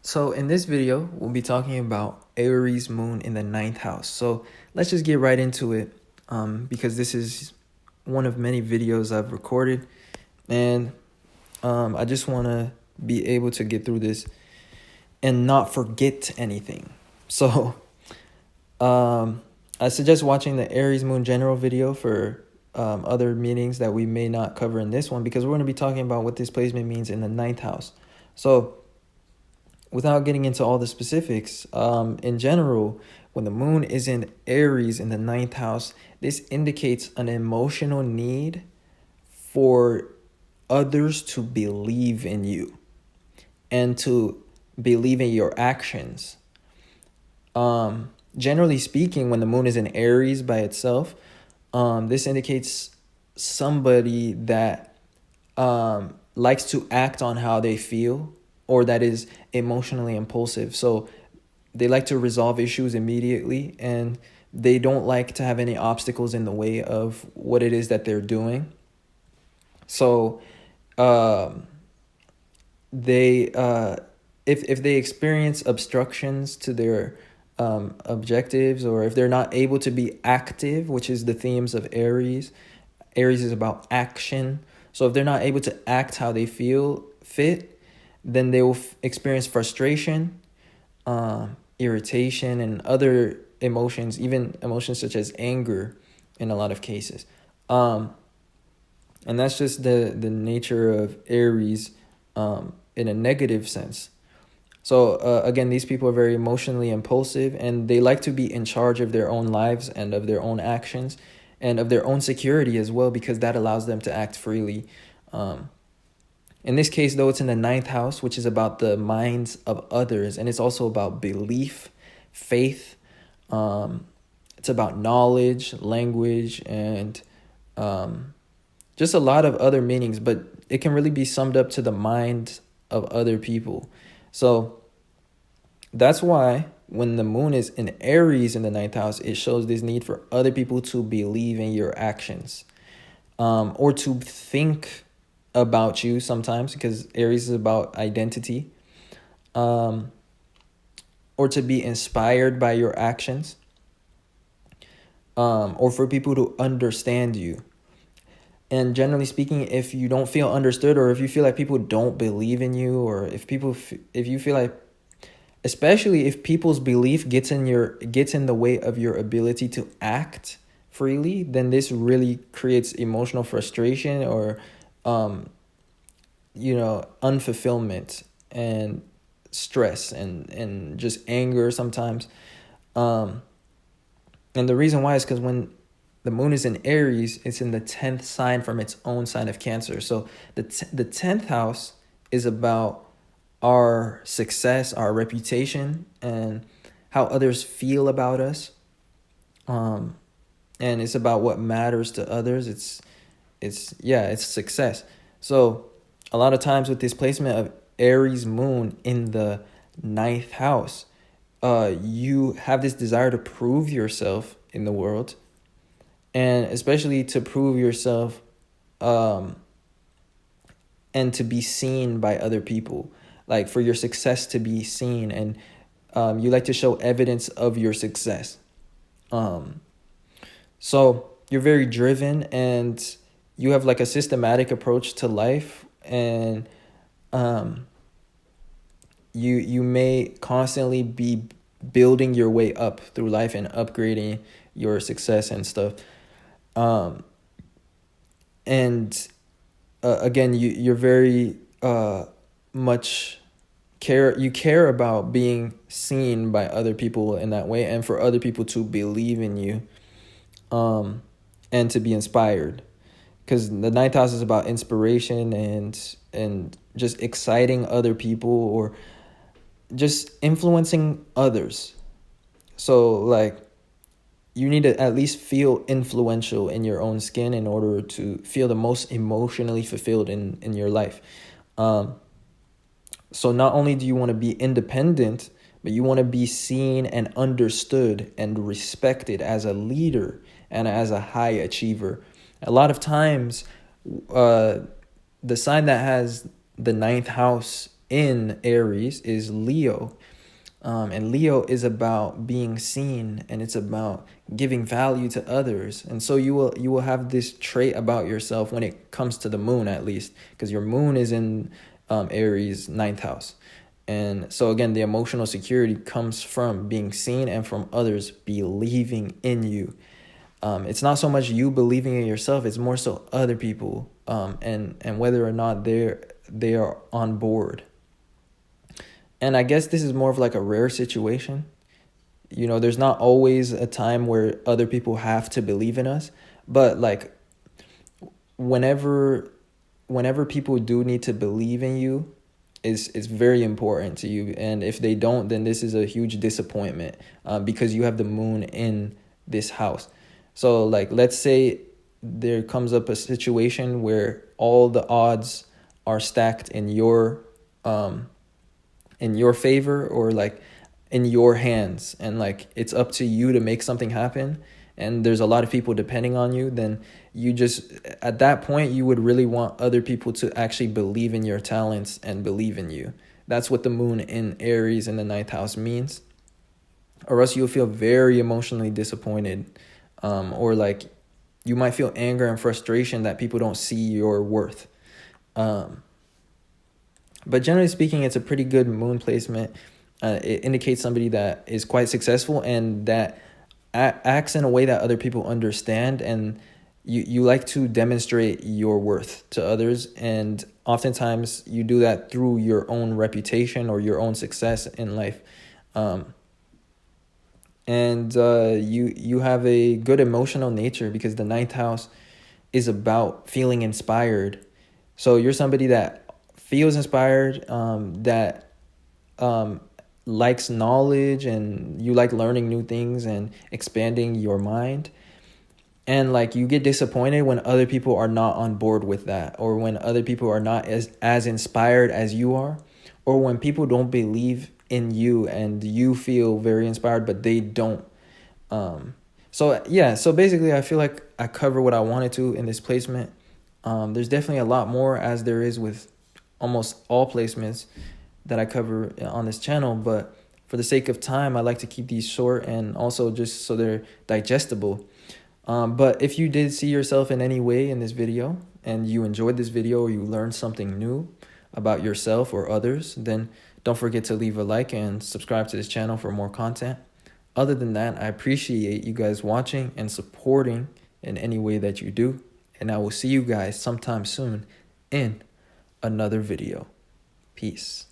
So in this video, we'll be talking about Aries moon in the 9th house. So let's just get right into it because this is one of many videos I've recorded. And I just want to be able to get through this and not forget anything. So I suggest watching the Aries moon general video for other meanings that we may not cover in this one, because we're going to be talking about what this placement means in the 9th house. So without getting into all the specifics, in general, when the moon is in Aries in the 9th house, this indicates an emotional need for others to believe in you and to believe in your actions. Generally speaking, when the moon is in Aries by itself, this indicates somebody that likes to act on how they feel, or that is emotionally impulsive. So they like to resolve issues immediately, and they don't like to have any obstacles in the way of what it is that they're doing. So they if they experience obstructions to their objectives, or if they're not able to be active, which is the themes of Aries. Aries is about action. So if they're not able to act how they feel fit, then they will experience frustration, irritation, and other emotions, even emotions such as anger in a lot of cases. And that's just the nature of Aries in a negative sense. So again, these people are very emotionally impulsive, and they like to be in charge of their own lives and of their own actions and of their own security as well, because that allows them to act freely. In this case, though, it's in the 9th house, which is about the minds of others. And it's also about belief, faith. It's about knowledge, language, and just a lot of other meanings. But it can really be summed up to the mind of other people. So that's why when the moon is in Aries in the 9th house, it shows this need for other people to believe in your actions, or to think about you sometimes, because Aries is about identity, or to be inspired by your actions, or for people to understand you. And generally speaking, if you don't feel understood, or if you feel like people don't believe in you, or if you feel like, especially if people's belief gets in the way of your ability to act freely, then this really creates emotional frustration, or unfulfillment and stress and just anger sometimes. And the reason why is because when the moon is in Aries, it's in the 10th sign from its own sign of Cancer. So the 10th house is about our success, our reputation, and how others feel about us. And it's about what matters to others. It's success. So a lot of times with this placement of Aries moon in the 9th house, you have this desire to prove yourself in the world, and especially to prove yourself and to be seen by other people, like for your success to be seen, and you like to show evidence of your success. So you're very driven, and you have like a systematic approach to life, and you may constantly be building your way up through life and upgrading your success and stuff. Again, you're very much care about being seen by other people in that way, and for other people to believe in you, and to be inspired. Because the 9th house is about inspiration and just exciting other people, or just influencing others. So like, you need to at least feel influential in your own skin in order to feel the most emotionally fulfilled in your life. So not only do you want to be independent, but you want to be seen and understood and respected as a leader and as a high achiever. A lot of times, the sign that has the 9th house in Aries is Leo. And Leo is about being seen, and it's about giving value to others. And so you will have this trait about yourself when it comes to the moon, at least, because your moon is in Aries 9th house. And so again, the emotional security comes from being seen and from others believing in you. It's not so much you believing in yourself, it's more so other people, and whether or not they are on board. And I guess this is more of like a rare situation. You know, there's not always a time where other people have to believe in us, but like whenever people do need to believe in you, is very important to you. And if they don't, then this is a huge disappointment, because you have the moon in this house. So like, let's say there comes up a situation where all the odds are stacked in your favor, or like in your hands, and like it's up to you to make something happen, and there's a lot of people depending on you, then you just, at that point, you would really want other people to actually believe in your talents and believe in you. That's what the moon in Aries in the 9th house means. Or else you'll feel very emotionally disappointed, or like you might feel anger and frustration that people don't see your worth. But generally speaking, it's a pretty good moon placement. It indicates somebody that is quite successful and that acts in a way that other people understand, and you like to demonstrate your worth to others, and oftentimes you do that through your own reputation or your own success in life. And you have a good emotional nature, because the 9th house is about feeling inspired. So you're somebody that feels inspired, that likes knowledge, and you like learning new things and expanding your mind. And like, you get disappointed when other people are not on board with that, or when other people are not as inspired as you are, or when people don't believe in you and you feel very inspired but they don't. So basically I feel like I cover what I wanted to in this placement. There's definitely a lot more, as there is with almost all placements that I cover on this channel, but for the sake of time, I like to keep these short, and also just so they're digestible. But if you did see yourself in any way in this video, and you enjoyed this video, or you learned something new about yourself or others, then don't forget to leave a like and subscribe to this channel for more content. Other than that, I appreciate you guys watching and supporting in any way that you do, and I will see you guys sometime soon in another video. Peace.